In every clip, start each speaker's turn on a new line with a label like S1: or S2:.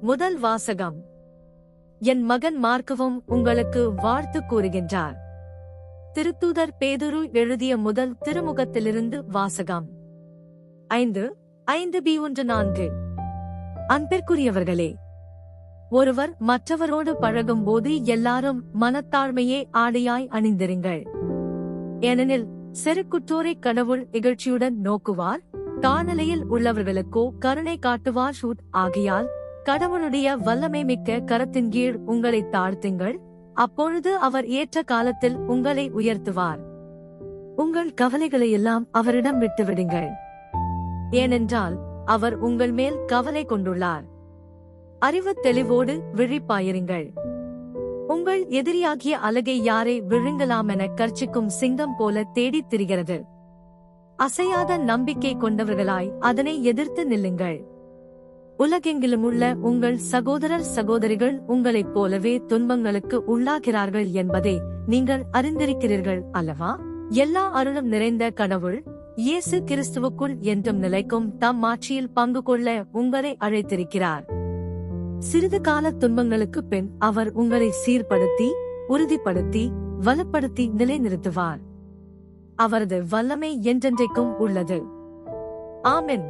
S1: முதல் வாசகம். என் மகன் மார்க்கவும் உங்களுக்கு வாழ்த்து கூறுகின்றார். திருத்தூதர் பேதுரு எழுதிய முதல் திருமுகத்திலிருந்து வாசகம். 5:5b14. அன்பிற்குரியவர்களே, ஒருவர் மற்றவரோடு பழகும்போது எல்லாரும் மனத்தாழ்மையே ஆடையாய் அணிந்திருங்கள். ஏனெனில் செருக்குற்றோரை கடவுள் இகழ்ச்சியுடன் நோக்குவார், தாழ்நிலையில் உள்ளவர்களுக்கோ கருணை காட்டுவார். ஆகையால் கடவுளுடைய வல்லமை மிக்க கரத்தின் கீழ் உங்களை தாழ்த்துங்கள், அப்பொழுது அவர் ஏற்ற காலத்தில் உங்களை உயர்த்துவார். உங்கள் கவலைகளையெல்லாம் அவரிடம் விட்டுவிடுங்கள், ஏனென்றால் அவர் உங்கள் மேல் கவலை கொண்டுள்ளார். அறிவு தெளிவோடு விழிப்பாயிருங்கள். உங்கள் எதிரியாகிய அலகை யாரை விழுங்கலாமென கர்ச்சிக்கும் சிங்கம் போல தேடித் திரிகிறது. அசையாத நம்பிக்கை கொண்டவர்களாய் அதனை எதிர்த்து நில்லுங்கள். உலகெங்கிலுமுள்ள உங்கள் சகோதரர் சகோதரிகள் உங்களைப் போலவே துன்பங்களுக்கு உள்ளாகிறார்கள் என்பதை நீங்கள் அறிந்திருக்கிறீர்கள் அல்லவா? எல்லா அருளும் நிறைந்த கடவுள் இயேசு கிறிஸ்துவுக்குள் என்றும் நிலைக்கும் தம் ஆட்சியில் பங்கு கொள்ள உங்களை அழைத்திருக்கிறார். சிறிது கால துன்பங்களுக்கு பின் அவர் உங்களை சீர்படுத்தி, உறுதிப்படுத்தி, வலுப்படுத்தி நிலைநிறுத்துவார். அவரது வல்லமை என்றென்றைக்கும் உள்ளது. ஆமென்.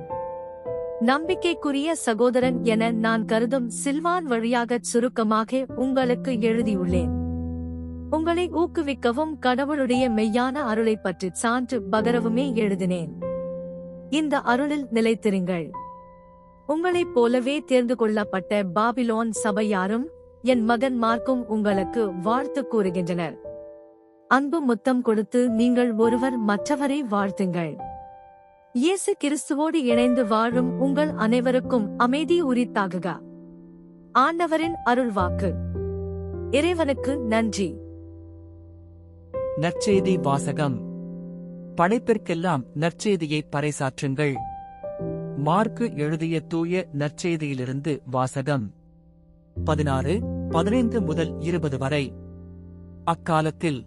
S1: நம்பிக்கைக்குரிய சகோதரன் என நான் கருதும் சில்வான் வழியாகச் சுருக்கமாக உங்களுக்கு எழுதியுள்ளேன். உங்களை ஊக்குவிக்கவும் கடவுளுடைய மெய்யான அருளை பற்றி சான்று பகரவுமே எழுதினேன். இந்த அருளில் நிலைத்திருங்கள். உங்களைப் போலவே தேர்ந்து கொள்ளப்பட்ட பாபிலோன் சபையாரும் என் மகன் மார்க்கும் உங்களுக்கு வாழ்த்து கூறுகின்றனர். அன்பு முத்தம் கொடுத்து நீங்கள் ஒருவர் மற்றவரை வாழ்த்துங்கள். இயேசு கிறிஸ்துவோடு இணைந்து வாழும் உங்கள் அனைவருக்கும் அமைதி உரித்தாகுக. ஆண்டவரின் அருள்வாக்கு. இறைவனுக்கு நன்றி.
S2: நற்செய்தி வாசகம். படைப்பிற்கெல்லாம் நற்செய்தியை பறைசாற்றுங்கள். மார்க்கு எழுதிய தூய நற்செய்தியிலிருந்து வாசகம். 16:15 முதல் 20 வரை. அக்காலத்தில்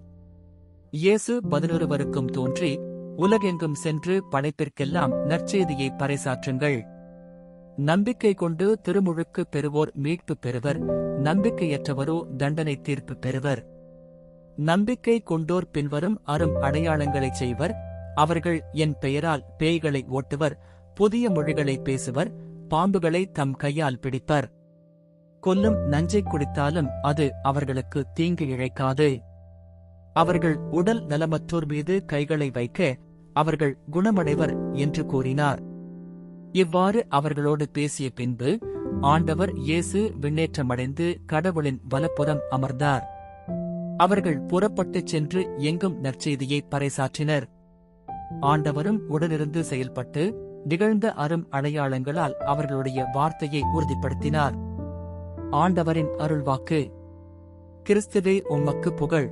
S2: இயேசு 11 தோன்றி உலகெங்கும் சென்று படைப்பிற்கெல்லாம் நற்செய்தியை பறைசாற்றுங்கள். நம்பிக்கை கொண்டு திருமுழுக்கு பெறுவோர் மீட்பு பெறுவர், நம்பிக்கையற்றவரோ தண்டனை தீர்ப்பு பெறுவர். நம்பிக்கை கொண்டோர் பின்வரும் அரும் அடையாளங்களைச் செய்வர். அவர்கள் என் பெயரால் பேய்களை ஓட்டுவர், புதிய மொழிகளை பேசுவர், பாம்புகளை தம் கையால் பிடிப்பர். கொல்லும் நஞ்சை குடித்தாலும் அது அவர்களுக்கு தீங்கு இழைக்காது. அவர்கள் உடல் நலமற்றோர் மீது கைகளை வைக்க அவர்கள் குணமடைவர் என்று கூறினார். இவ்வாறு அவர்களோடு பேசிய பின்பு ஆண்டவர் இயேசு விண்ணேற்றமடைந்து கடவுளின் வலப்புறம் அமர்ந்தார். அவர்கள் புறப்பட்டுச் சென்று எங்கும் நற்செய்தியை பறைசாற்றினர். ஆண்டவரும் உடனிருந்து செயல்பட்டு நிகழ்ந்த அரும் அடையாளங்களால் அவர்களுடைய வார்த்தையை உறுதிப்படுத்தினார். ஆண்டவரின் அருள்வாக்கு. கிறிஸ்துவே உமக்கு புகழ்.